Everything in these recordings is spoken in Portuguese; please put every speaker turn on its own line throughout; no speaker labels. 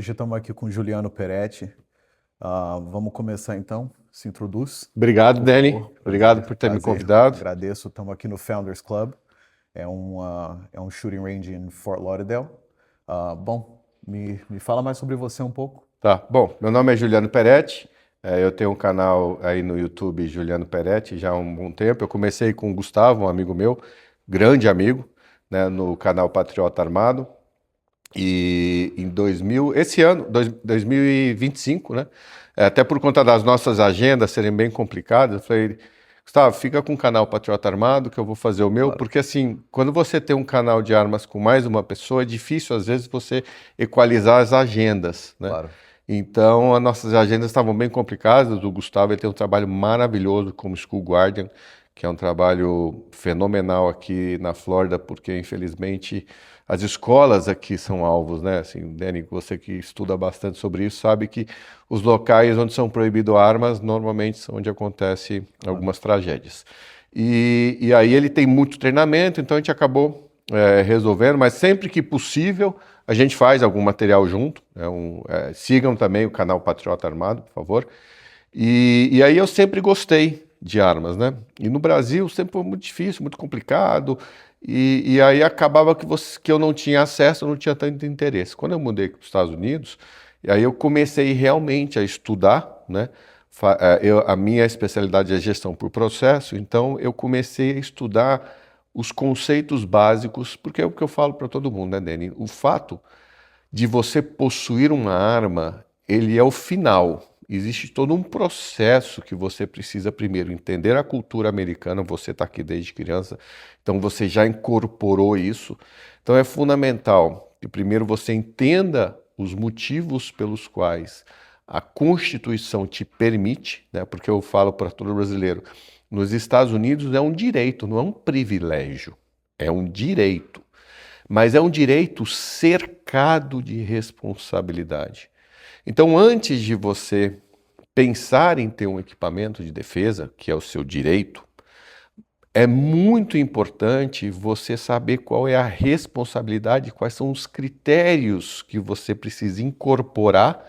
Hoje estamos aqui com Juliano Peretti. Vamos começar então. Se introduz,
Obrigado,
por
Danny.
favor.
Obrigado por ter me
Prazer.
convidado.
Agradeço. Estamos aqui no Founders Club. É um shooting range em Fort Lauderdale. Bom, me fala mais sobre você um pouco.
Tá, bom, meu nome é Juliano Peretti. Eu tenho um canal aí no YouTube, Juliano Peretti, já há um bom tempo. Eu comecei com o Gustavo, um amigo meu, grande amigo, né, no canal Patriota Armado. E em 2025, né? Até por conta das nossas agendas serem bem complicadas, eu falei, Gustavo, fica com o canal Patriota Armado que eu vou fazer o meu,
Claro.
porque assim, quando você tem um canal de armas com mais uma pessoa, é difícil às vezes você equalizar as agendas, né?
Claro.
Então, as nossas agendas estavam bem complicadas. O Gustavo ele tem um trabalho maravilhoso como School Guardian, que é um trabalho fenomenal aqui na Flórida, porque infelizmente as escolas aqui são alvos, né? Assim, Danny, você que estuda bastante sobre isso, sabe que os locais onde são proibidas armas normalmente são onde acontecem algumas tragédias. E aí ele tem muito treinamento, então a gente acabou resolvendo, mas sempre que possível a gente faz algum material junto. Sigam também o canal Patriota Armado, por favor. E aí eu sempre gostei de armas, né? E no Brasil sempre foi muito difícil, muito complicado. E aí acabava que eu não tinha acesso, eu não tinha tanto interesse. Quando eu mudei para os Estados Unidos, e aí eu comecei realmente a estudar, né? A minha especialidade é gestão por processo, então eu comecei a estudar os conceitos básicos, porque é o que eu falo para todo mundo, né, Danny? O fato de você possuir uma arma, ele é o final. Existe todo um processo que você precisa primeiro entender a cultura americana, você está aqui desde criança, então você já incorporou isso. Então é fundamental que primeiro você entenda os motivos pelos quais a Constituição te permite, né? Porque eu falo para todo brasileiro, nos Estados Unidos é um direito, não é um privilégio, é um direito. Mas é um direito cercado de responsabilidade. Então, antes de você pensar em ter um equipamento de defesa, que é o seu direito, é muito importante você saber qual é a responsabilidade, quais são os critérios que você precisa incorporar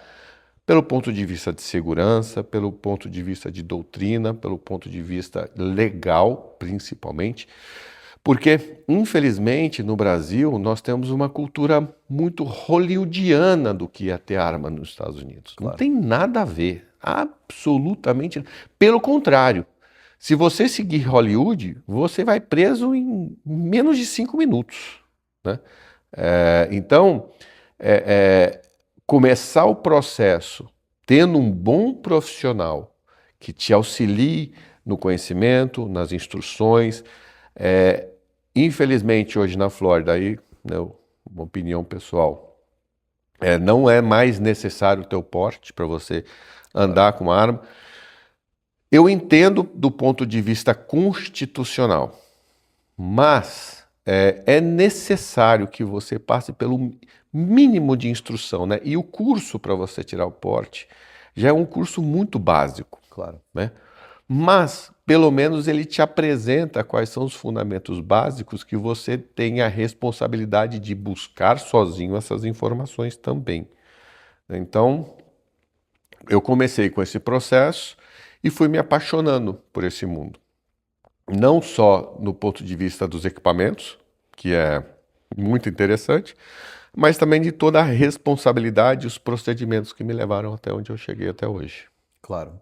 pelo ponto de vista de segurança, pelo ponto de vista de doutrina, pelo ponto de vista legal, principalmente. Porque, infelizmente, no Brasil, nós temos uma cultura muito hollywoodiana do que é ter arma nos Estados Unidos. Não
Claro.
tem nada a ver, absolutamente. Pelo contrário, se você seguir Hollywood, você vai preso em menos de 5 minutos, né? Então, começar o processo tendo um bom profissional que te auxilie no conhecimento, nas instruções. Infelizmente, hoje na Flórida, aí, né, uma opinião pessoal, não é mais necessário o teu porte para você andar com arma. Eu entendo do ponto de vista constitucional, mas é necessário que você passe pelo mínimo de instrução, né? E o curso para você tirar o porte já é um curso muito básico,
Claro.
né? Mas, pelo menos, ele te apresenta quais são os fundamentos básicos que você tem a responsabilidade de buscar sozinho essas informações também. Então, eu comecei com esse processo e fui me apaixonando por esse mundo. Não só no ponto de vista dos equipamentos, que é muito interessante, mas também de toda a responsabilidade e os procedimentos que me levaram até onde eu cheguei até hoje.
Claro.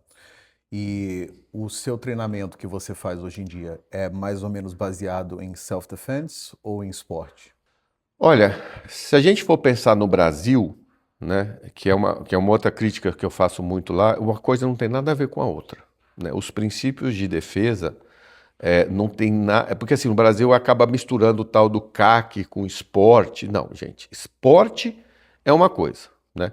E o seu treinamento que você faz hoje em dia é mais ou menos baseado em self-defense ou em esporte?
Olha, se a gente for pensar no Brasil, né, que é uma outra crítica que eu faço muito lá, uma coisa não tem nada a ver com a outra, né? Os princípios de defesa não tem nada. Porque assim, o Brasil acaba misturando o tal do CAC com esporte. Não, gente, esporte é uma coisa, né?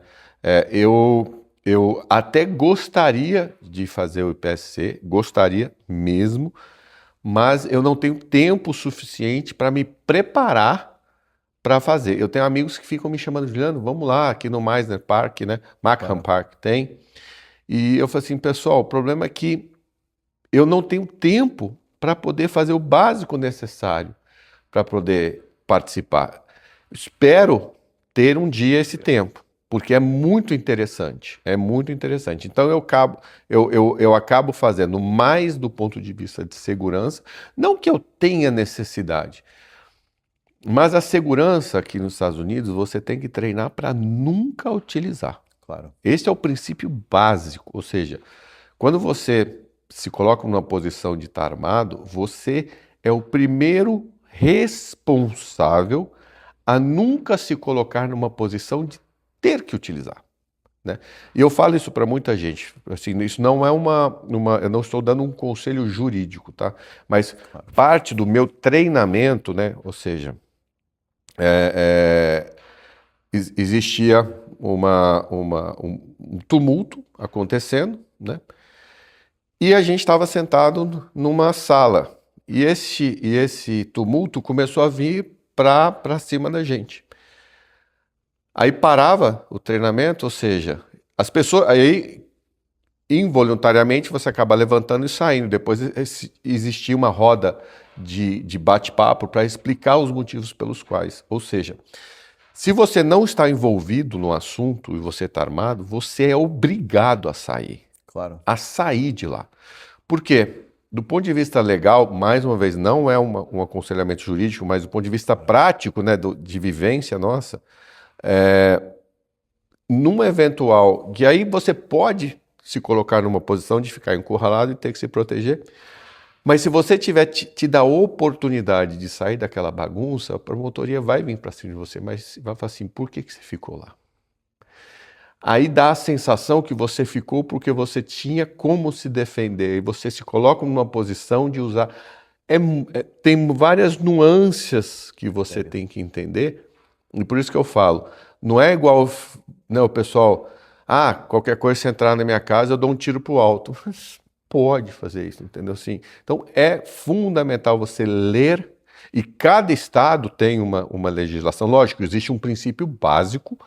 Eu até gostaria de fazer o IPSC, gostaria mesmo, mas eu não tenho tempo suficiente para me preparar para fazer. Eu tenho amigos que ficam me chamando, Juliano, vamos lá, aqui no Meisner Park, né? Markham
Claro.
Park tem. E eu falo assim, pessoal, o problema é que eu não tenho tempo para poder fazer o básico necessário para poder participar. Espero ter um dia esse tempo, porque é muito interessante, é muito interessante. Então eu acabo fazendo mais do ponto de vista de segurança, não que eu tenha necessidade, mas a segurança aqui nos Estados Unidos você tem que treinar para nunca utilizar.
Claro.
Esse é o princípio básico, ou seja, quando você se coloca numa posição de estar armado, você é o primeiro responsável a nunca se colocar numa posição de ter que utilizar, né? E eu falo isso para muita gente, assim, isso não é eu não estou dando um conselho jurídico, tá? Mas parte do meu treinamento, né? Ou seja, existia um tumulto acontecendo, né? E a gente estava sentado numa sala. E esse tumulto começou a vir para cima da gente. Aí parava o treinamento, ou seja, as pessoas. Aí, involuntariamente, você acaba levantando e saindo. Depois existia uma roda de bate-papo para explicar os motivos pelos quais. Ou seja, se você não está envolvido no assunto e você está armado, você é obrigado a sair.
Claro.
A sair de lá. Por quê? Do ponto de vista legal, mais uma vez, não é um aconselhamento jurídico, mas do ponto de vista prático, né, de vivência nossa, numa eventual... E aí você pode se colocar numa posição de ficar encurralado e ter que se proteger, mas se você tiver tido a oportunidade de sair daquela bagunça, a promotoria vai vir para cima de você, mas vai falar assim, por que você ficou lá? Aí dá a sensação que você ficou porque você tinha como se defender e você se coloca numa posição de usar. Tem várias nuances que você tem que entender e por isso que eu falo, não é igual, né, o pessoal, qualquer coisa se entrar na minha casa eu dou um tiro pro alto. Mas pode fazer isso, entendeu? Assim, então é fundamental você ler e cada estado tem uma legislação. Lógico, existe um princípio básico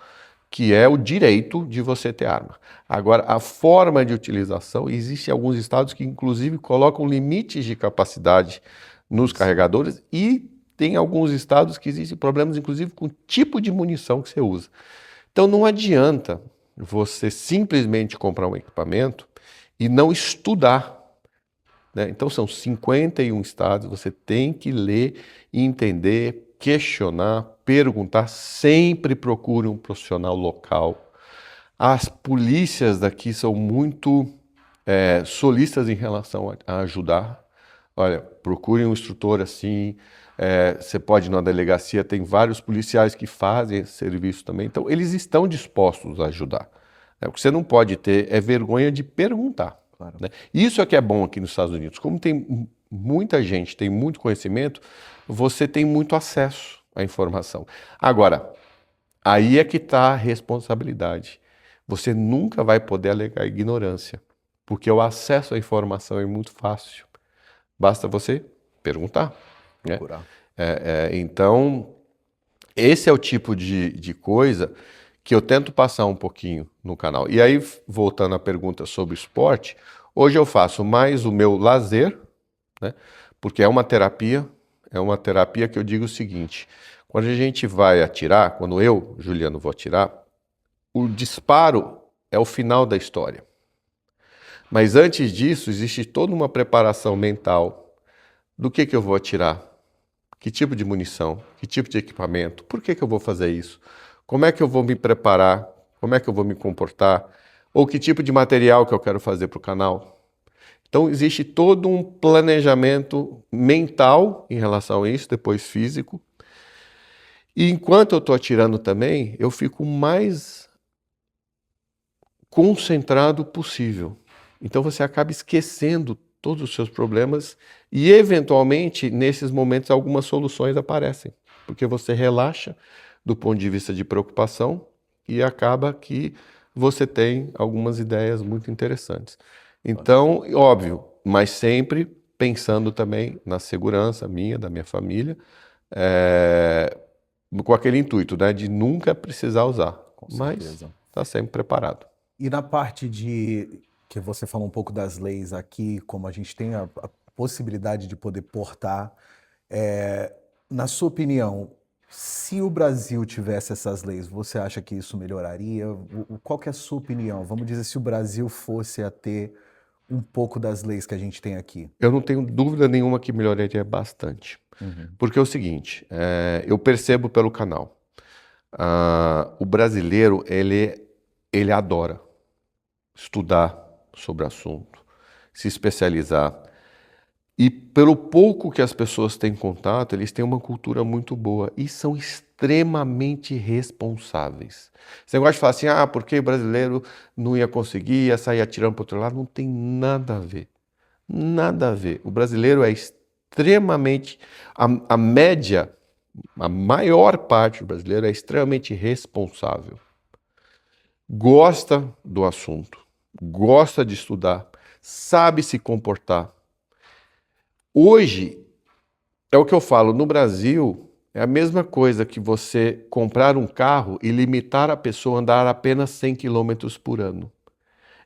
que é o direito de você ter arma. Agora, a forma de utilização, existem alguns estados que inclusive colocam limites de capacidade nos carregadores e tem alguns estados que existem problemas inclusive com o tipo de munição que você usa. Então não adianta você simplesmente comprar um equipamento e não estudar, né? Então são 51 estados, você tem que ler e entender, questionar, perguntar, sempre procure um profissional local. As polícias daqui são muito solistas em relação a ajudar. Olha, procure um instrutor assim, você pode ir na delegacia, tem vários policiais que fazem esse serviço também, então eles estão dispostos a ajudar. O que você não pode ter é vergonha de perguntar.
Claro.
Né? Isso é que é bom aqui nos Estados Unidos. Como tem muita gente, tem muito conhecimento, você tem muito acesso à informação. Agora, aí é que está a responsabilidade. Você nunca vai poder alegar ignorância, porque o acesso à informação é muito fácil. Basta você perguntar. Né?
Procurar.
Então, esse é o tipo de coisa que eu tento passar um pouquinho no canal. E aí, voltando à pergunta sobre esporte, hoje eu faço mais o meu lazer, né? Porque é uma terapia que eu digo o seguinte, quando a gente vai atirar, quando eu, Juliano, vou atirar, o disparo é o final da história. Mas antes disso, existe toda uma preparação mental do que eu vou atirar, que tipo de munição, que tipo de equipamento, por que eu vou fazer isso, como é que eu vou me preparar, como é que eu vou me comportar, ou que tipo de material que eu quero fazer para o canal. Então existe todo um planejamento mental em relação a isso, depois físico. E enquanto eu estou atirando também, eu fico mais concentrado possível. Então você acaba esquecendo todos os seus problemas e, eventualmente, nesses momentos, algumas soluções aparecem, porque você relaxa do ponto de vista de preocupação e acaba que você tem algumas ideias muito interessantes. Então, óbvio, mas sempre pensando também na segurança minha, da minha família, com aquele intuito, né, de nunca precisar usar,
Com
mas
certeza.
está sempre preparado.
E na parte que você falou um pouco das leis aqui, como a gente tem a possibilidade de poder portar, na sua opinião, Se o Brasil tivesse essas leis, você acha que isso melhoraria? Qual que é a sua opinião? Vamos dizer, se o Brasil fosse a ter um pouco das leis que a gente tem aqui.
Eu não tenho dúvida nenhuma que melhoraria bastante.
Uhum.
Porque é o seguinte, eu percebo pelo canal, o brasileiro, ele adora estudar sobre o assunto, se especializar. E pelo pouco que as pessoas têm contato, eles têm uma cultura muito boa e são extremamente responsáveis. Você gosta de falar assim, porque o brasileiro não ia conseguir, ia sair atirando para o outro lado, não tem nada a ver. Nada a ver. O brasileiro é extremamente. A média, a maior parte do brasileiro é extremamente responsável. Gosta do assunto, gosta de estudar, sabe se comportar. Hoje, é o que eu falo, no Brasil, é a mesma coisa que você comprar um carro e limitar a pessoa a andar apenas 100 quilômetros por ano.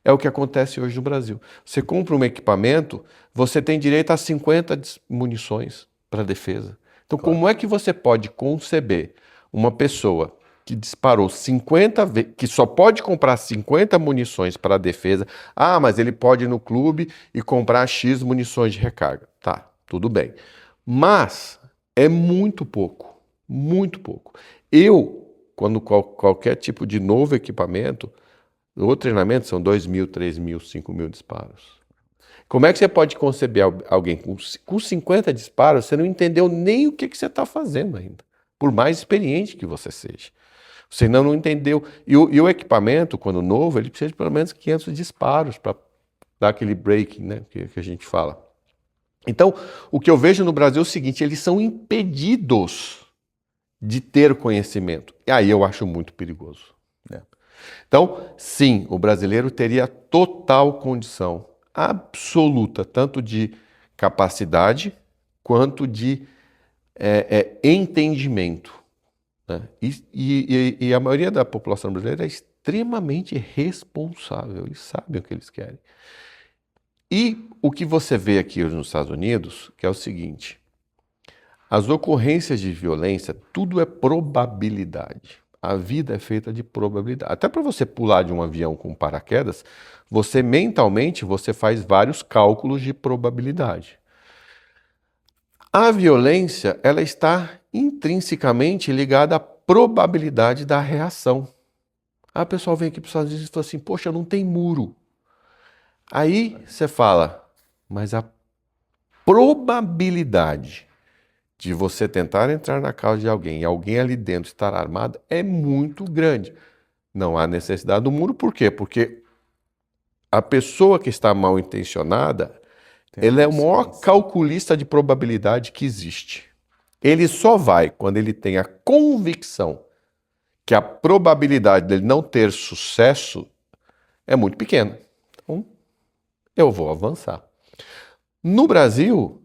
É o que acontece hoje no Brasil. Você compra um equipamento, você tem direito a 50 munições para defesa. Então,
Claro.
como é que você pode conceber uma pessoa que disparou 50 vezes, que só pode comprar 50 munições para a defesa? Mas ele pode ir no clube e comprar X munições de recarga. Tá, tudo bem. Mas é muito pouco, muito pouco. Quando qualquer tipo de novo equipamento, o treinamento são 2.000, 3.000, 5.000 disparos. Como é que você pode conceber alguém com 50 disparos, você não entendeu nem o que você está fazendo ainda, por mais experiente que você seja. Você ainda não entendeu. E o equipamento, quando novo, ele precisa de pelo menos 500 disparos para dar aquele break, né, que a gente fala. Então, o que eu vejo no Brasil é o seguinte, eles são impedidos de ter conhecimento. E aí eu acho muito perigoso.
É.
Então, sim, o brasileiro teria total condição, absoluta, tanto de capacidade quanto de entendimento. Né? E a maioria da população brasileira é extremamente responsável, eles sabem o que eles querem. E o que você vê aqui nos Estados Unidos, que é o seguinte, as ocorrências de violência, tudo é probabilidade. A vida é feita de probabilidade. Até para você pular de um avião com paraquedas, você mentalmente você faz vários cálculos de probabilidade. A violência, ela está intrinsecamente ligada à probabilidade da reação. A pessoa vem aqui para os Estados Unidos e fala assim, poxa, não tem muro. Aí você fala, mas a probabilidade de você tentar entrar na casa de alguém e alguém ali dentro estar armado é muito grande. Não há necessidade do muro, por quê? Porque a pessoa que está mal intencionada, ele é o maior calculista de probabilidade que existe. Ele só vai quando ele tem a convicção que a probabilidade dele não ter sucesso é muito pequena. Então, eu vou avançar. No Brasil,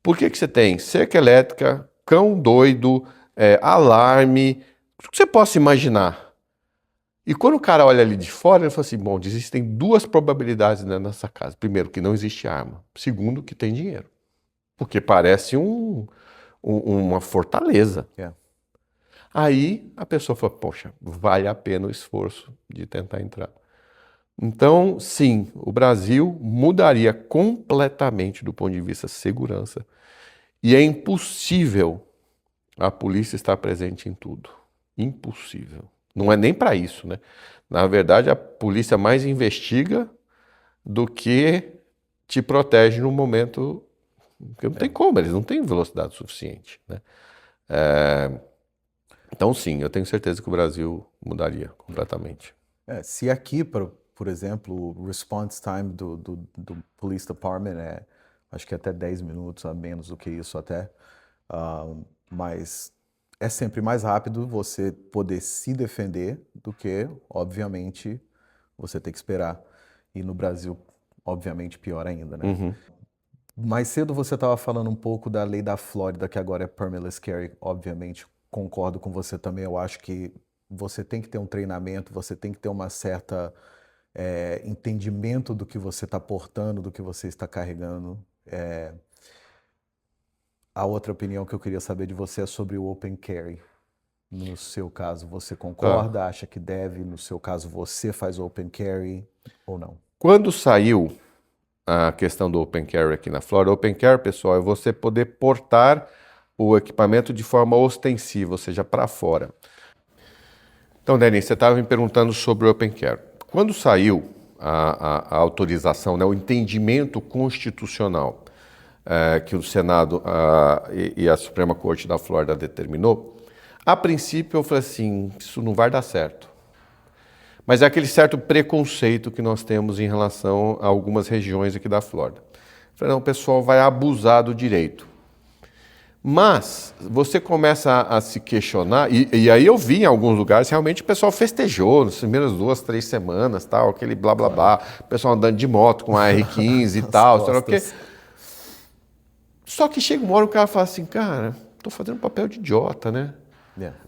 por que você tem cerca elétrica, cão doido, alarme, o que você possa imaginar? E quando o cara olha ali de fora, ele fala assim, bom, existem duas probabilidades nessa casa. Primeiro, que não existe arma. Segundo, que tem dinheiro. Porque parece uma fortaleza.
É.
Aí a pessoa fala, poxa, vale a pena o esforço de tentar entrar. Então, sim, o Brasil mudaria completamente do ponto de vista de segurança. E é impossível a polícia estar presente em tudo. Impossível. Não é nem para isso, né? Na verdade, a polícia mais investiga do que te protege no momento que não tem como, eles não têm velocidade suficiente, né? Então, sim, eu tenho certeza que o Brasil mudaria completamente.
Se aqui, por exemplo, o response time do Police Department acho que até 10 minutos a menos do que isso até, mas é sempre mais rápido você poder se defender do que, obviamente, você ter que esperar. E no Brasil, obviamente, pior ainda, né?
Uhum.
Mais cedo você estava falando um pouco da lei da Flórida, que agora é permitless carry. Obviamente, concordo com você também. Eu acho que você tem que ter um treinamento, você tem que ter uma certa entendimento do que você está portando, do que você está carregando. A outra opinião que eu queria saber de você é sobre o open carry. No seu caso, você concorda? Acha que deve? No seu caso, você faz open carry ou não?
Quando saiu a questão do open carry aqui na Flórida, open carry, pessoal, é você poder portar o equipamento de forma ostensiva, ou seja, para fora. Então, Denis, você estava me perguntando sobre o open carry. Quando saiu a autorização, né, o entendimento constitucional que o Senado e a Suprema Corte da Flórida determinou, a princípio eu falei assim, isso não vai dar certo. Mas é aquele certo preconceito que nós temos em relação a algumas regiões aqui da Flórida. Eu falei, não, o pessoal vai abusar do direito. Mas você começa a se questionar, e aí eu vi em alguns lugares, realmente o pessoal festejou nas primeiras 2, 3 semanas, tal, aquele blá blá blá, o pessoal andando de moto com a R15 e tal, sei lá o quê. Só que chega uma hora o cara fala assim, cara, tô fazendo papel de idiota, né?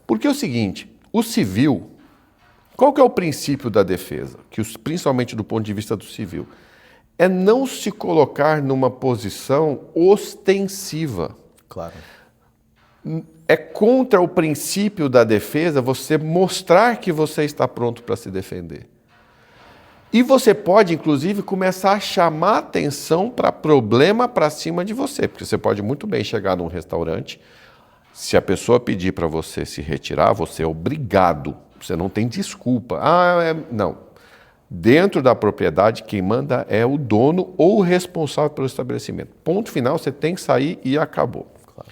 Porque é o seguinte, o civil, qual que é o princípio da defesa? Que principalmente do ponto de vista do civil, é não se colocar numa posição ostensiva.
Claro.
É contra o princípio da defesa você mostrar que você está pronto para se defender. E você pode, inclusive, começar a chamar atenção para problema para cima de você. Porque você pode muito bem chegar num restaurante, se a pessoa pedir para você se retirar, você é obrigado. Você não tem desculpa. Não. Dentro da propriedade, quem manda é o dono ou o responsável pelo estabelecimento. Ponto final, você tem que sair e acabou.
Claro.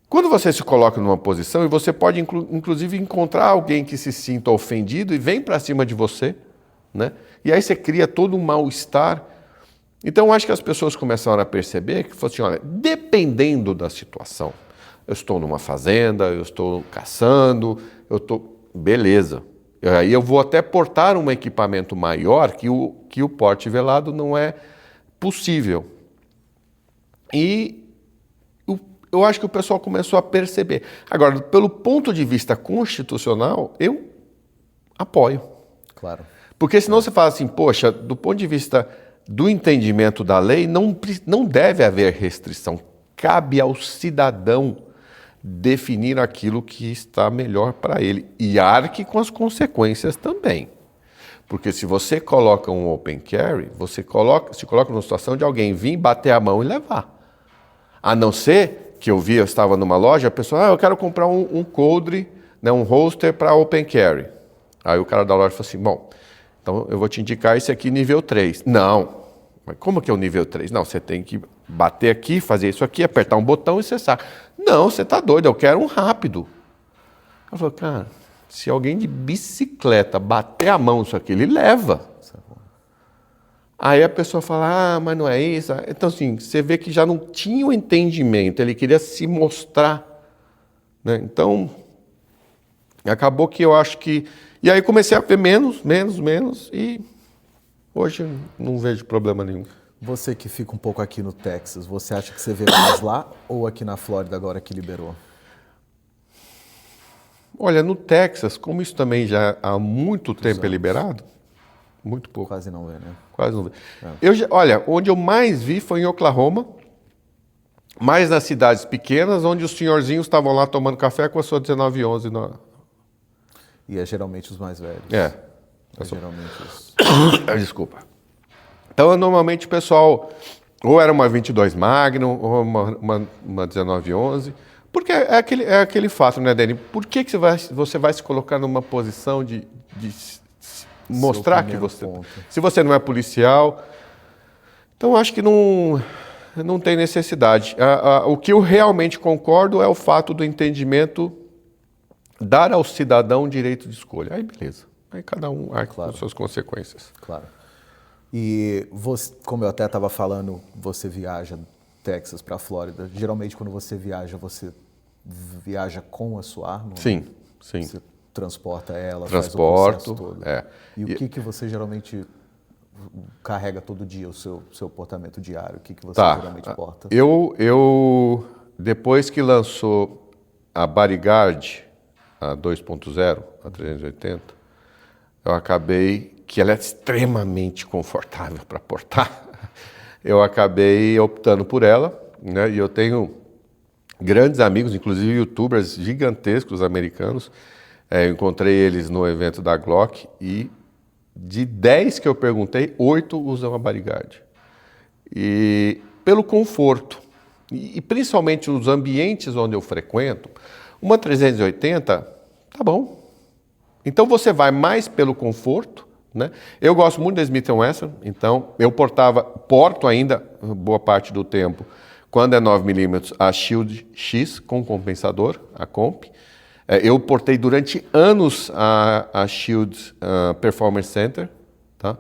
Quando você se coloca numa posição, e você pode, inclusive, encontrar alguém que se sinta ofendido e vem para cima de você, né? E aí você cria todo um mal-estar. Então, eu acho que as pessoas começaram a perceber que, assim, olha, dependendo da situação, eu estou numa fazenda, eu estou caçando, eu estou... Beleza. Aí eu vou até portar um equipamento maior que o porte velado não é possível. E eu acho que o pessoal começou a perceber. Agora, pelo ponto de vista constitucional, eu apoio.
Claro.
Porque senão você fala assim, poxa, do ponto de vista do entendimento da lei, não deve haver restrição. Cabe ao cidadão definir aquilo que está melhor para ele e arque com as consequências também. Porque se você coloca um open carry, você se coloca numa situação de alguém vir, bater a mão e levar. A não ser que eu estava numa loja, a pessoa, eu quero comprar um coldre, né, um holster para open carry. Aí o cara da loja falou assim, bom, então eu vou te indicar esse aqui nível 3. Não, mas como que é o nível 3? Não, você tem que bater aqui, fazer isso aqui, apertar um botão e você saca. Não, você está doido, eu quero um rápido. Eu falei, cara, se alguém de bicicleta bater a mão nisso aqui, ele leva. Aí a pessoa fala, mas não é isso. Então, assim, você vê que já não tinha o entendimento, ele queria se mostrar, né? Então, acabou que eu acho que... E aí comecei a ver menos, e hoje não vejo problema nenhum.
Você que fica um pouco aqui no Texas, você acha que você vê mais lá ou aqui na Flórida agora que liberou?
Olha, no Texas, como isso também já há muito tempo é liberado, muito pouco.
Quase não vê, né?
Quase não vê. Olha, onde eu mais vi foi em Oklahoma, mais nas cidades pequenas, onde os senhorzinhos estavam lá tomando café com a sua 1911.
E é geralmente os mais velhos.
É
geralmente os...
Desculpa. Então, normalmente o pessoal, ou era uma 22 Magnum, ou uma 1911, porque é aquele fato, né, Dani? Por que você vai se colocar numa posição de mostrar que você...
ponto.
Se você não é policial... Então, acho que não tem necessidade. O que eu realmente concordo é o fato do entendimento dar ao cidadão o direito de escolha. Aí, beleza. Aí cada um arca com suas consequências.
Claro. E você, como eu até estava falando, você viaja do Texas para a Flórida. Geralmente, quando você viaja com a sua arma?
Sim.
Você transporta ela,
Transporto,
faz o processo todo. E o que você geralmente carrega todo dia, o seu portamento diário? O que você geralmente porta?
Eu, depois que lançou a Bodyguard, a 2.0, a 380, eu acabei, que ela é extremamente confortável para portar, eu acabei optando por ela, né? E eu tenho grandes amigos, inclusive youtubers gigantescos americanos. Eu encontrei eles no evento da Glock e de 10 que eu perguntei, 8 usam a bodyguard. E pelo conforto, e principalmente os ambientes onde eu frequento, uma 380, tá bom. Então você vai mais pelo conforto, né? Eu gosto muito da Smith & Wesson, então eu porto ainda boa parte do tempo, quando é 9mm, a Shield X com compensador, a Comp. Eu portei durante anos a Shield Performance Center, tá?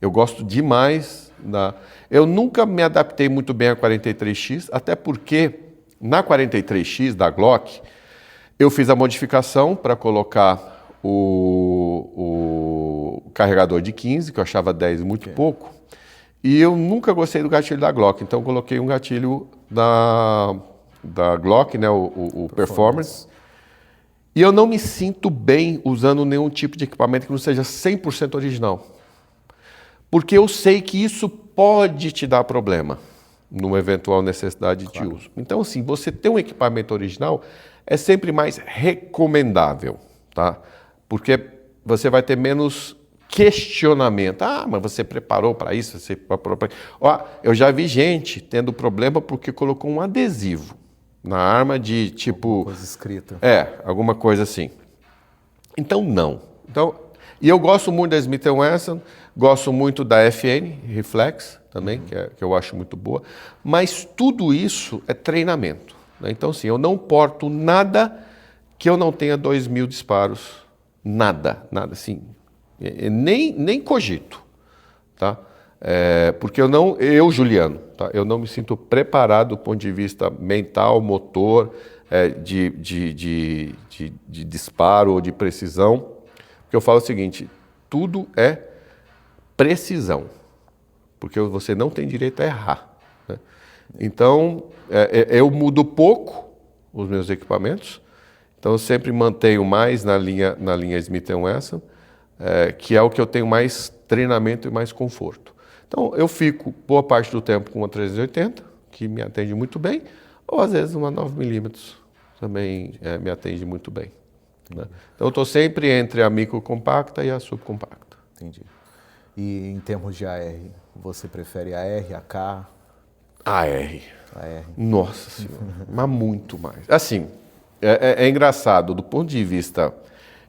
Eu gosto demais da... Eu nunca me adaptei muito bem a 43X, até porque na 43X da Glock, eu fiz a modificação para colocar o carregador de 15, que eu achava 10 muito pouco, e eu nunca gostei do gatilho da Glock, então eu coloquei um gatilho da Glock, né, o Performance. E eu não me sinto bem usando nenhum tipo de equipamento que não seja 100% original. Porque eu sei que isso pode te dar problema numa eventual necessidade de uso. Então, assim, você ter um equipamento original é sempre mais recomendável, tá? Porque você vai ter menos questionamento. Ah, mas você preparou para isso? Você preparou para... Ó, eu já vi gente tendo problema porque colocou um adesivo na arma de tipo...
Alguma coisa escrita.
Alguma coisa assim. Então, não. Então, e eu gosto muito da Smith & Wesson, gosto muito da FN, Reflex também, que eu acho muito boa, mas tudo isso é treinamento, né? Então, assim, eu não porto nada que eu não tenha 2.000 disparos. Nada, assim. Nem cogito, tá? Porque Juliano, tá? Eu não me sinto preparado do ponto de vista mental, motor, de disparo ou de precisão. Porque eu falo o seguinte, tudo é precisão, porque você não tem direito a errar, né? Então, eu mudo pouco os meus equipamentos, então eu sempre mantenho mais na linha Smith & Wesson, que é o que eu tenho mais treinamento e mais conforto. Então, eu fico boa parte do tempo com uma 380, que me atende muito bem, ou às vezes uma 9mm também me atende muito bem, né? Então, eu estou sempre entre a micro compacta e a subcompacta.
Entendi. E em termos de AR, você prefere AR, AK?
AR.
AR.
Nossa Senhora, mas muito mais. Assim, é engraçado, do ponto de vista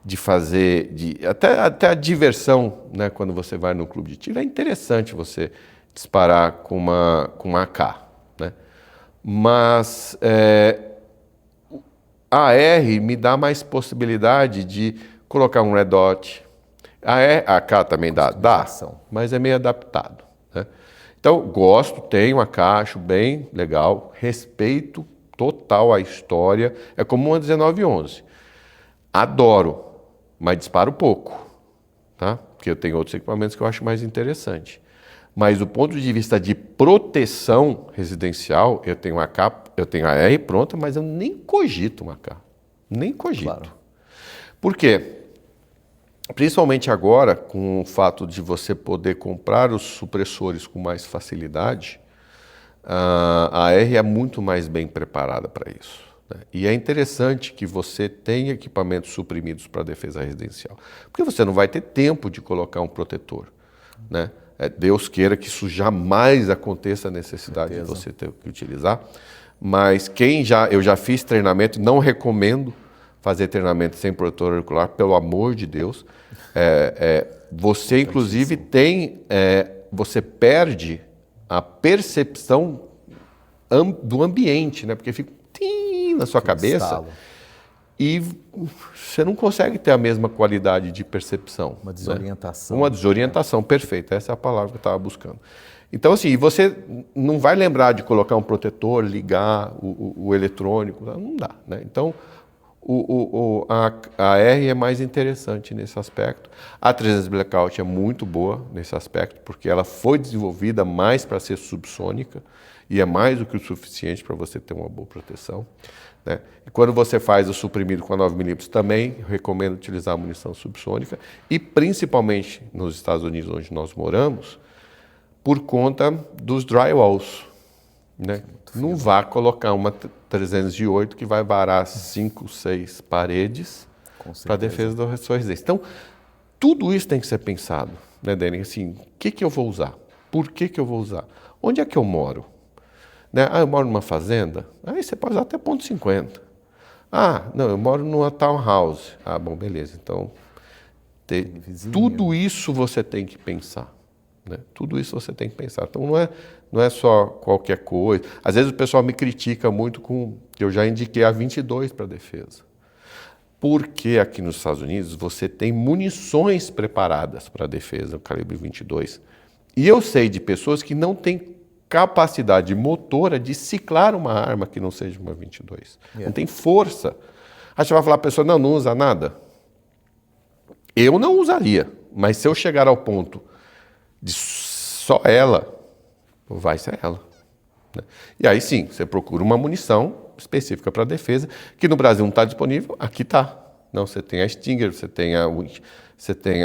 de fazer, até a diversão, né, quando você vai no clube de tiro, é interessante você disparar com uma AK, né? Mas a AR me dá mais possibilidade de colocar um red dot. A AK também dá, mas é meio adaptado, né? Então, gosto, tenho AK, acho bem legal, respeito total a história, é como uma 1911. Adoro, mas disparo pouco, tá? Porque eu tenho outros equipamentos que eu acho mais interessante. Mas do ponto de vista de proteção residencial, eu tenho AK, eu tenho a AR pronta, mas eu nem cogito uma AK. Nem cogito.
Claro.
Por quê? Principalmente agora, com o fato de você poder comprar os supressores com mais facilidade, a AR é muito mais bem preparada para isso, né? E é interessante que você tenha equipamentos suprimidos para defesa residencial, porque você não vai ter tempo de colocar um protetor, né? Deus queira que isso jamais aconteça a necessidade de você ter que utilizar, mas eu já fiz treinamento, não recomendo fazer treinamento sem protetor auricular, pelo amor de Deus. Você, inclusive, você perde a percepção do ambiente, né? Porque fica na sua cabeça
Estalo.
E você não consegue ter a mesma qualidade de percepção.
Uma desorientação.
Né? Uma desorientação, perfeita. Essa é a palavra que eu estava buscando. Então, assim, você não vai lembrar de colocar um protetor, ligar o eletrônico, não dá, né? Então, a R é mais interessante nesse aspecto. A 300 Blackout é muito boa nesse aspecto, porque ela foi desenvolvida mais para ser subsônica e é mais do que o suficiente para você ter uma boa proteção, né? E quando você faz o suprimido com a 9mm também, eu recomendo utilizar a munição subsônica e principalmente nos Estados Unidos, onde nós moramos, por conta dos drywalls. né? Não vá colocar uma 308 que vai varar 5, 6 paredes para a defesa da sua residência. Então, tudo isso tem que ser pensado, né, Dani? Assim, o que eu vou usar? Por que eu vou usar? Onde é que eu moro? Né? Eu moro numa fazenda? Aí você pode usar até ponto .50. Não, eu moro numa townhouse. Bom, beleza. Então, tudo isso você tem que pensar. Né? Tudo isso você tem que pensar. Então, não é só qualquer coisa. Às vezes o pessoal me critica muito com... Eu já indiquei a 22 para a defesa. Porque aqui nos Estados Unidos você tem munições preparadas para a defesa, o calibre 22. E eu sei de pessoas que não têm capacidade motora de ciclar uma arma que não seja uma 22. Não tem força. Aí você vai falar, a pessoa não usa nada. Eu não usaria, mas se eu chegar ao ponto de só ela, vai ser ela. Né? E aí sim, você procura uma munição específica para defesa, que no Brasil não está disponível, aqui está. Não, você tem a Stinger, você tem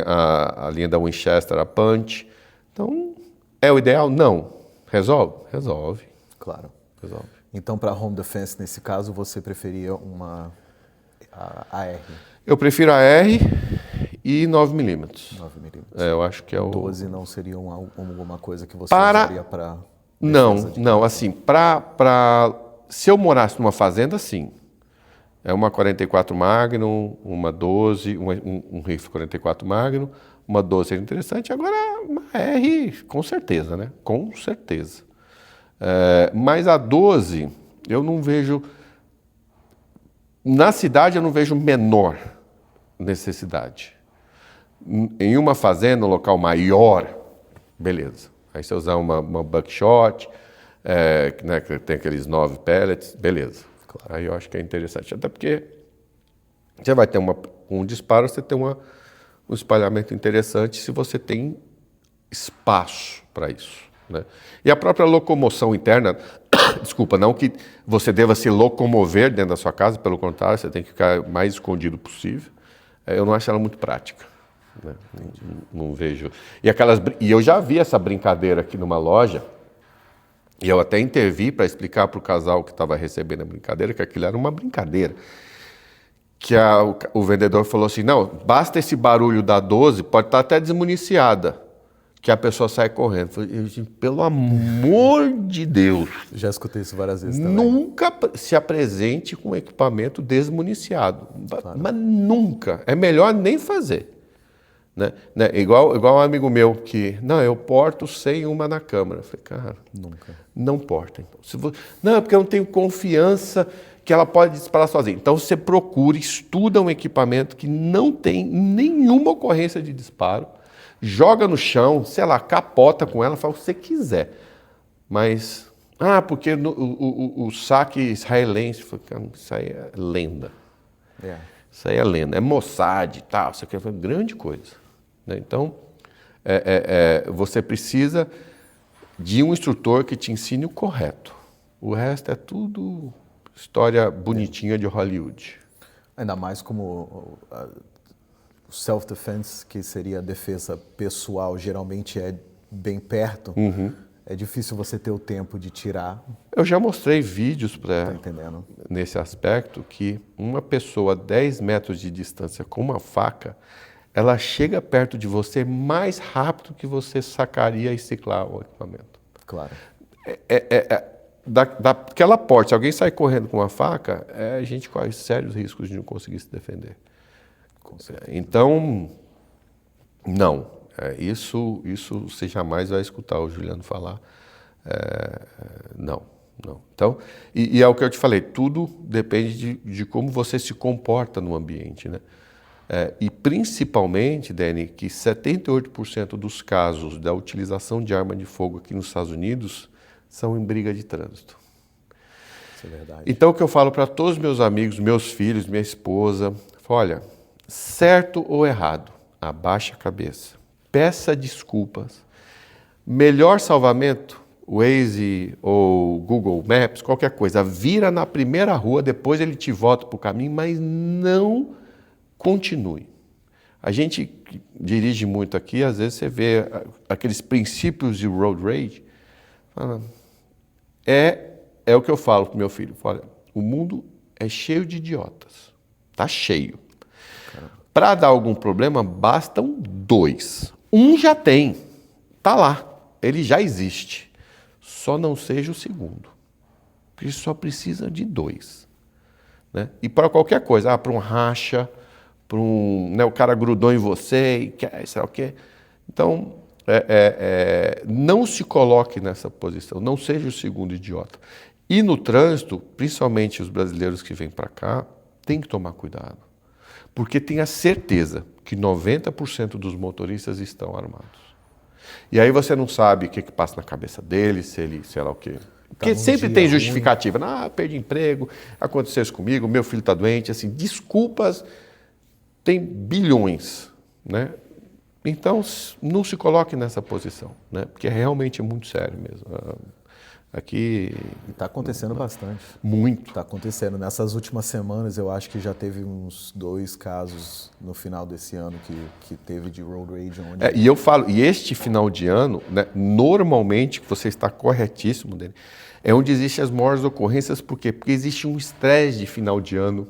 a linha da Winchester, a Punch. Então, é o ideal? Não. Resolve? Resolve.
Claro.
Resolve.
Então, para home defense, nesse caso, você preferia uma AR?
Eu prefiro a R e 9mm.
9mm.
Eu acho que é o...
12 não seria alguma coisa que você
Para...
usaria para...
Não, assim, se eu morasse numa fazenda, sim. É uma 44 Magnum, uma 12, um rifle 44 Magnum, uma 12 seria interessante. Agora, uma R, com certeza, né? Com certeza. Mas a 12, eu não vejo... Na cidade, eu não vejo menor necessidade. Em uma fazenda, um local maior, beleza. Aí você usar uma buckshot, né, que tem aqueles 9 pellets, beleza. Claro. Aí eu acho que é interessante. Até porque você vai ter um disparo, você tem um espalhamento interessante se você tem espaço para isso. Né? E a própria locomoção interna, desculpa, não que você deva se locomover dentro da sua casa, pelo contrário, você tem que ficar o mais escondido possível. Eu não acho ela muito prática. Né? Não vejo. E eu já vi essa brincadeira aqui numa loja, e eu até intervi para explicar para o casal que estava recebendo a brincadeira, que aquilo era uma brincadeira. Que o vendedor falou assim, não, basta esse barulho da 12, pode estar até desmuniciada, que a pessoa sai correndo. Eu falei, pelo amor de Deus.
Já escutei isso várias vezes também.
Nunca se apresente com equipamento desmuniciado. Claro. Mas nunca. É melhor nem fazer. Né? Igual um amigo meu que, não, eu porto sem uma na câmera. Eu falei, cara,
nunca.
Não porta. Então. Não, é porque eu não tenho confiança que ela pode disparar sozinha. Então você procura, estuda um equipamento que não tem nenhuma ocorrência de disparo, joga no chão, sei lá, capota com ela, faz o que você quiser. Mas, porque o saque israelense, isso aí é lenda. Isso aí é lenda, é Mossad e tal, isso aqui é uma grande coisa. Né? Então, você precisa de um instrutor que te ensine o correto. O resto é tudo história bonitinha de Hollywood.
Ainda mais como o self-defense, que seria a defesa pessoal, geralmente é bem perto. É difícil você ter o tempo de tirar.
Eu já mostrei vídeos nesse aspecto que uma pessoa a 10 metros de distância com uma faca, ela chega perto de você mais rápido que você sacaria e ciclar o equipamento.
Claro.
Daquela porta, se alguém sai correndo com uma faca, a gente corre sérios riscos de não conseguir se defender. Então, não. Isso você jamais vai escutar o Juliano falar. Não. Então, e é o que eu te falei, tudo depende de como você se comporta no ambiente, né? E principalmente, Dani, que 78% dos casos da utilização de arma de fogo aqui nos Estados Unidos são em briga de trânsito.
Isso é verdade.
Então, o que eu falo para todos os meus amigos, meus filhos, minha esposa, olha, certo ou errado, abaixe a cabeça, peça desculpas. Melhor salvamento, Waze ou Google Maps, qualquer coisa, vira na primeira rua, depois ele te volta para o caminho, mas não continue. A gente dirige muito aqui, às vezes você vê aqueles princípios de road rage, É o que eu falo pro meu filho. Olha, o mundo é cheio de idiotas. Tá cheio. Para dar algum problema, bastam 2. Um já tem. Tá lá. Ele já existe. Só não seja o segundo. Porque só precisa de 2. Né? E para qualquer coisa, para um racha, para né, o cara grudou em você e quer, sei lá o quê. Então, não se coloque nessa posição, não seja o segundo idiota. E no trânsito, principalmente os brasileiros que vêm para cá, tem que tomar cuidado. Porque tenha certeza que 90% dos motoristas estão armados. E aí você não sabe o que passa na cabeça dele, se ele, sei lá o quê. Porque sempre tem justificativa. Perdi emprego, aconteceu isso comigo, meu filho está doente. Assim, desculpas tem bilhões, né? Então, não se coloque nessa posição, né? Porque realmente é muito sério mesmo. Aqui...
Está acontecendo bastante.
Muito.
Está acontecendo. Nessas últimas semanas, eu acho que já teve uns 2 casos no final desse ano que teve de road rage. Onde...
E eu falo, e este final de ano, né, normalmente, você está corretíssimo dele, é onde existem as maiores ocorrências. Por quê? Porque existe um estresse de final de ano,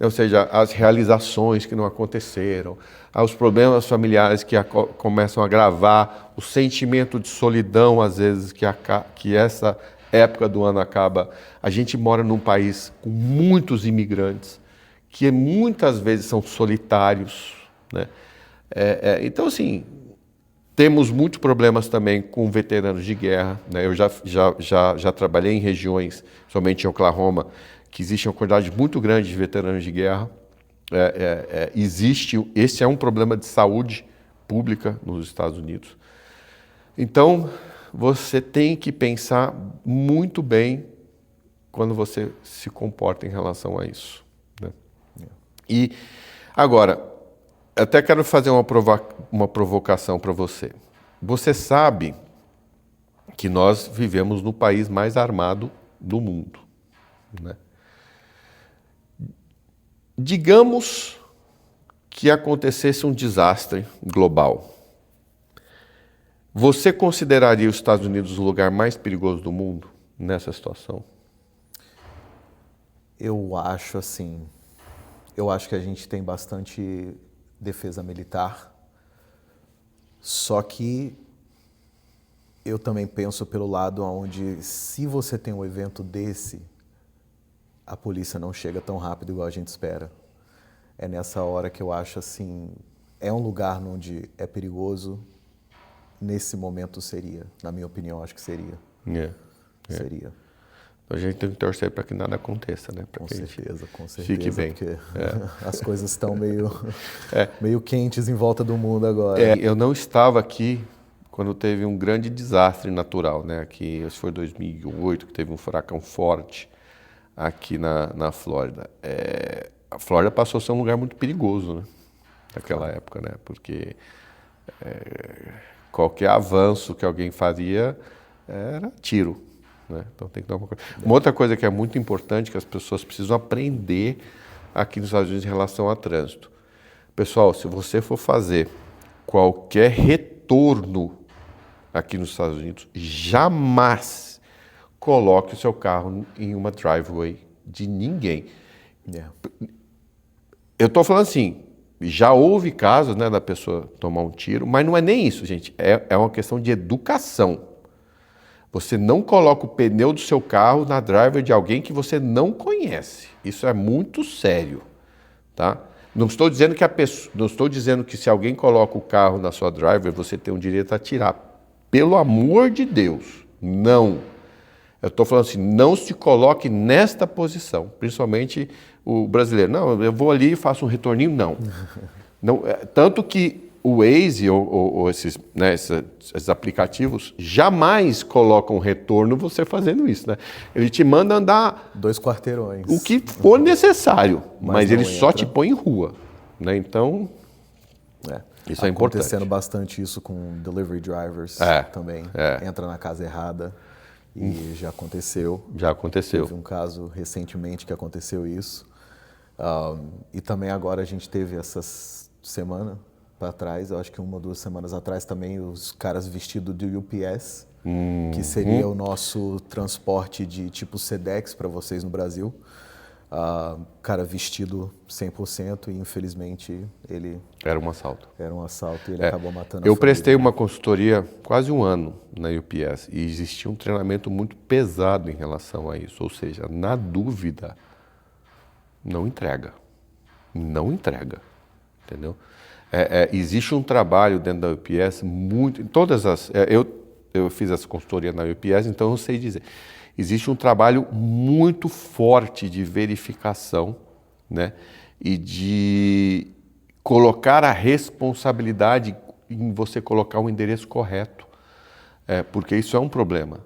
né, ou seja, as realizações que não aconteceram, os problemas familiares que começam a agravar, o sentimento de solidão, às vezes, que essa época do ano acaba. A gente mora num país com muitos imigrantes, que muitas vezes são solitários, né? Então, assim, temos muitos problemas também com veteranos de guerra, né? Eu já trabalhei em regiões, somente em Oklahoma, que existe uma quantidade muito grande de veteranos de guerra. Esse é um problema de saúde pública nos Estados Unidos. Então, você tem que pensar muito bem quando você se comporta em relação a isso, né? E agora, até quero fazer uma provocação para você. Você sabe que nós vivemos no país mais armado do mundo, né? Digamos que acontecesse um desastre global. Você consideraria os Estados Unidos o lugar mais perigoso do mundo nessa situação?
Eu acho assim, eu acho que a gente tem bastante defesa militar, só que eu também penso pelo lado onde, se você tem um evento desse, a polícia não chega tão rápido igual a gente espera. É nessa hora que eu acho assim, é um lugar onde é perigoso, nesse momento seria, na minha opinião, acho que seria. Seria.
A gente tem que torcer para que nada aconteça, né?
Com certeza,
fique bem.
Porque as coisas estão meio quentes em volta do mundo agora.
Eu não estava aqui quando teve um grande desastre natural, né? Aqui, isso foi 2008, que teve um furacão forte aqui na Flórida. A Flórida passou a ser um lugar muito perigoso, né? Naquela época, né? Porque qualquer avanço que alguém faria era tiro, né? Então tem que dar uma coisa. Uma outra coisa que é muito importante, que as pessoas precisam aprender aqui nos Estados Unidos em relação a trânsito. Pessoal, se você for fazer qualquer retorno aqui nos Estados Unidos, jamais coloque o seu carro em uma driveway de ninguém. Eu estou falando assim, já houve casos, né, da pessoa tomar um tiro, mas não é nem isso, gente. É uma questão de educação. Você não coloca o pneu do seu carro na driveway de alguém que você não conhece. Isso é muito sério, tá? Não estou dizendo que se alguém coloca o carro na sua driveway, você tem o direito a tirar. Pelo amor de Deus, não. Eu estou falando assim, não se coloque nesta posição, principalmente o brasileiro. Não, eu vou ali e faço um retorninho, não. Tanto que o Waze ou esses, né, esses aplicativos jamais colocam retorno você fazendo isso, né? Ele te manda andar
2 quarteirões.
O que for necessário, mas ele só
entra.
te põe em rua, né? Então, isso é importante.
Acontecendo bastante isso com delivery drivers também. Entra na casa errada e já aconteceu.
Já aconteceu.
Teve um caso recentemente que aconteceu isso. E também agora a gente teve essa semana, para trás, eu acho que 1 ou 2 semanas atrás também, os caras vestidos de UPS, que seria o nosso transporte de tipo Sedex para vocês no Brasil. Cara vestido 100% e infelizmente ele
Era um assalto.
era um assalto e ele acabou matando a
Eu
família.
prestei uma consultoria quase 1 ano na UPS e existia um treinamento muito pesado em relação a isso. Ou seja, na dúvida, não entrega. Não entrega. Entendeu? Existe um trabalho dentro da UPS muito... Eu fiz essa consultoria na UPS, então eu sei dizer. Existe um trabalho muito forte de verificação, né? E de colocar a responsabilidade em você colocar o endereço correto. Porque isso é um problema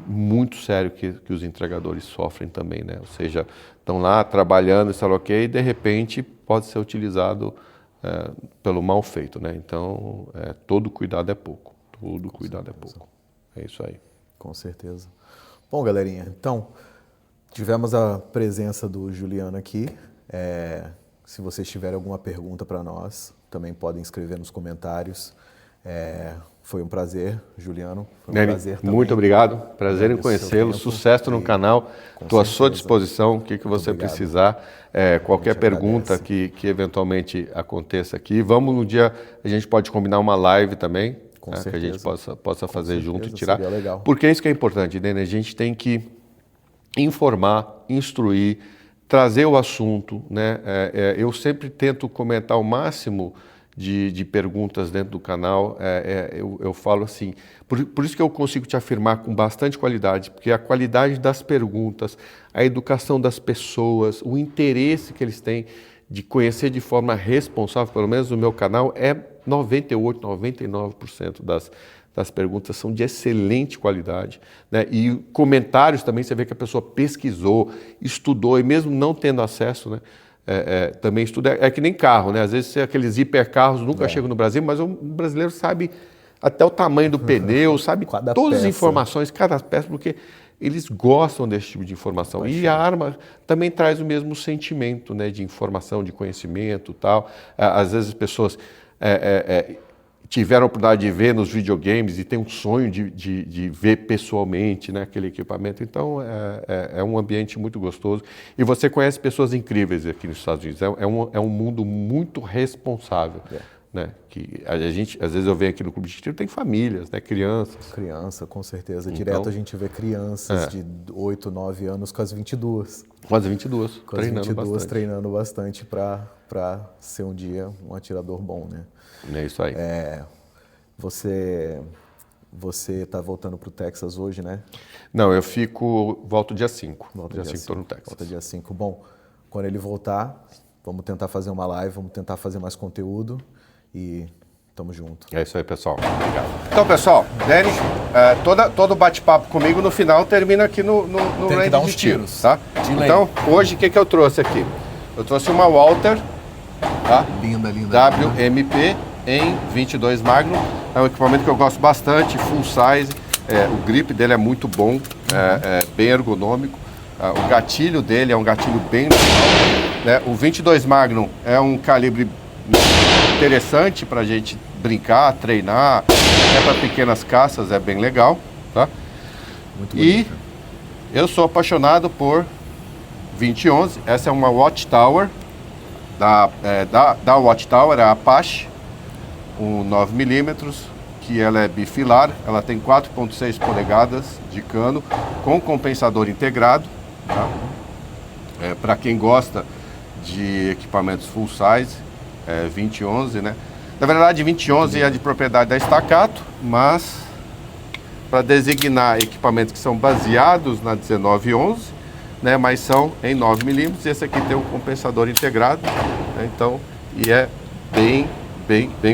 muito sério que os entregadores sofrem também, né? Ou seja, estão lá trabalhando, está ok, e de repente pode ser utilizado pelo mal feito, né? Então, todo cuidado é pouco. Todo cuidado é pouco. É isso aí.
Com certeza. Bom, galerinha, então, tivemos a presença do Juliano aqui. Se vocês tiverem alguma pergunta para nós, também podem escrever nos comentários. Foi um prazer, Juliano. Foi um
Nene,
prazer também.
muito obrigado. Prazer em
Agradeço
conhecê-lo.
seu tempo
Sucesso no
e,
canal.
com
Estou à sua
certeza.
disposição. O que você
obrigado.
precisar. Qualquer
A gente
pergunta
agradece.
que eventualmente aconteça aqui. Vamos no dia, a gente pode combinar uma live também.
Com
Que a
certeza.
gente possa fazer
certeza,
junto e tirar.
seria legal.
Porque é isso que é importante, Nene. A gente tem que informar, instruir, trazer o assunto, né? Eu sempre tento comentar o máximo de perguntas dentro do canal. Eu falo assim, por isso que eu consigo te afirmar com bastante qualidade, porque a qualidade das perguntas, a educação das pessoas, o interesse que eles têm de conhecer de forma responsável, pelo menos no meu canal, 98%, 99% das perguntas são de excelente qualidade, né? E comentários também, você vê que a pessoa pesquisou, estudou, e mesmo não tendo acesso, né? Também estuda. É que nem carro, né? Às vezes aqueles hipercarros nunca chegam no Brasil, mas o brasileiro sabe até o tamanho do pneu, sabe
Cada
todas as
peça.
informações, cada peça, porque eles gostam desse tipo de informação. E a arma também traz o mesmo sentimento, né? De informação, de conhecimento, tal. Às vezes as pessoas tiveram a oportunidade de ver nos videogames e tem um sonho de ver pessoalmente, né, aquele equipamento. Então, é um ambiente muito gostoso. E você conhece pessoas incríveis aqui nos Estados Unidos. É um mundo muito responsável. Né? Que a gente, às vezes eu venho aqui no Clube de Tiro, tem famílias, né, crianças.
Criança, com certeza.
Então,
Direto a gente vê crianças de 8, 9 anos com as 22.
Quase 22,
Com as
treinando
22
bastante.
treinando bastante para ser um dia um atirador bom, né?
É isso aí.
Você está voltando para o Texas hoje, né?
Não, volto dia 5.
Volta
Dia 5 estou no Texas.
Volta dia 5. Bom, quando ele voltar, vamos tentar fazer uma live, vamos tentar fazer mais conteúdo e tamo junto.
É isso aí, pessoal. Obrigado. Então, pessoal, Denis, todo bate-papo comigo no final termina aqui no
Tem que
range
dar
de
uns
tiro,
tiros.
tá?
De lei.
Então, hoje, o que eu trouxe aqui? Eu trouxe uma Walther, tá?
Linda, linda.
WMP em 22 Magnum. É um equipamento que eu gosto bastante, full size. O grip dele é muito bom, bem ergonômico. O gatilho dele é um gatilho bem legal, né? O 22 Magnum é um calibre interessante para a gente brincar, treinar, até para pequenas caças é bem legal, tá?
Muito
E
bonita.
eu sou apaixonado por 2011. Essa é uma Watchtower da Watchtower, a Apache, um 9mm, que ela é bifilar, ela tem 4.6 polegadas de cano com compensador integrado, tá? Para quem gosta de equipamentos full size, 2011, né? Na verdade, 2011 é de propriedade da Staccato, mas para designar equipamentos que são baseados na 1911, né? Mas são em 9mm, e esse aqui tem um compensador integrado, né? Então, e é bem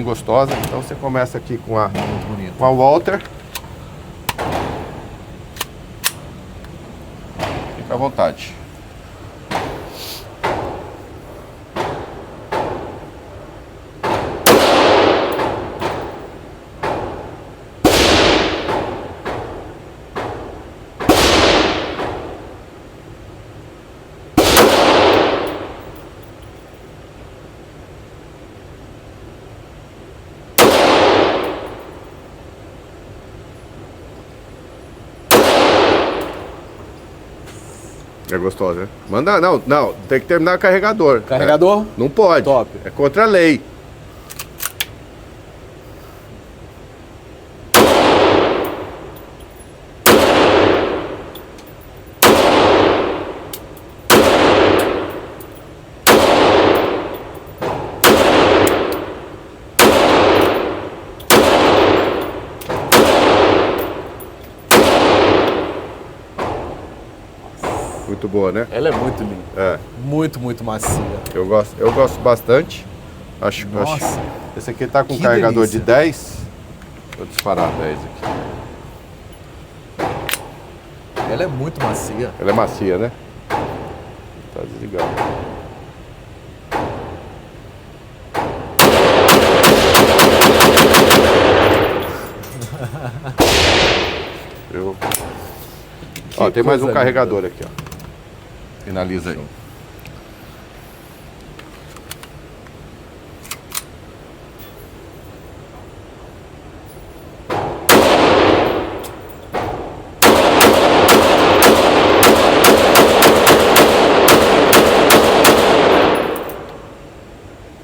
gostosa. Então você começa aqui com a Walther. Fica à vontade. É gostoso, né? Manda, não, tem que terminar o carregador.
Carregador?
Não pode.
Top.
É contra a lei. Muito boa, né?
Ela é muito linda.
É.
Muito, muito macia.
Eu gosto bastante. Acho.
Nossa.
Esse aqui tá com
Que
carregador
delícia.
de 10. Vou disparar 10 aqui.
Ela é muito macia.
Ela é macia, né? Tá desligado. Ó, tem mais um
coisa
carregador aqui, ó. Finaliza aí.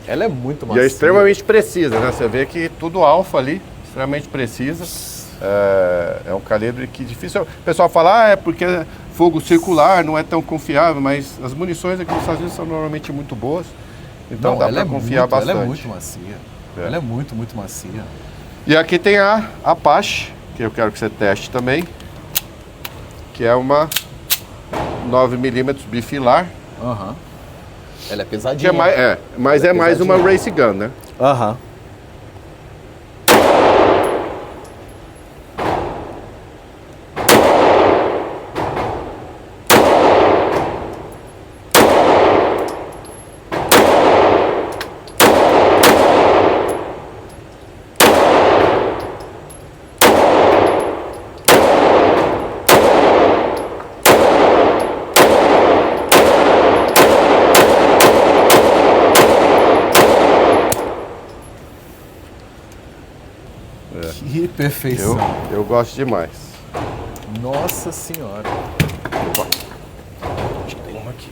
Ela é muito
E
macia.
é extremamente precisa, né? Você vê que tudo alfa ali, extremamente precisa. É um calibre que difícil. O pessoal fala, é porque é fogo circular, não é tão confiável, mas as munições aqui nos Estados Unidos são normalmente muito boas. Então
Não,
dá
ela
para
é
confiar
muito,
bastante.
Ela é muito macia.
É.
Ela é muito, muito macia.
E aqui tem a Apache, que eu quero que você teste também, que é uma 9mm bifilar,
Aham. Ela é
que
pesadinha.
é mais, mas é mais uma race gun, né?
Aham. Que perfeição.
Eu gosto demais.
Nossa senhora.
Opa. Acho que tem uma aqui.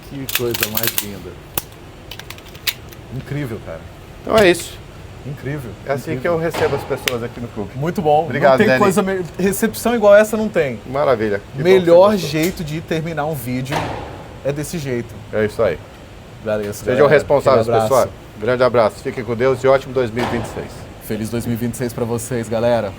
Que coisa mais linda. Incrível, cara.
Então é isso.
Incrível.
É assim
incrível.
que eu recebo as pessoas aqui no clube.
Muito bom.
Obrigado,
não tem
Dani.
coisa recepção igual essa não tem.
Maravilha. Que bom que
Melhor
você gostou.
jeito de terminar um vídeo é desse jeito.
É isso aí.
Valeu,
Sejam responsáveis,
Aquele abraço.
pessoal. Grande abraço. Fiquem com Deus e ótimo 2026.
Feliz 2026 pra vocês, galera.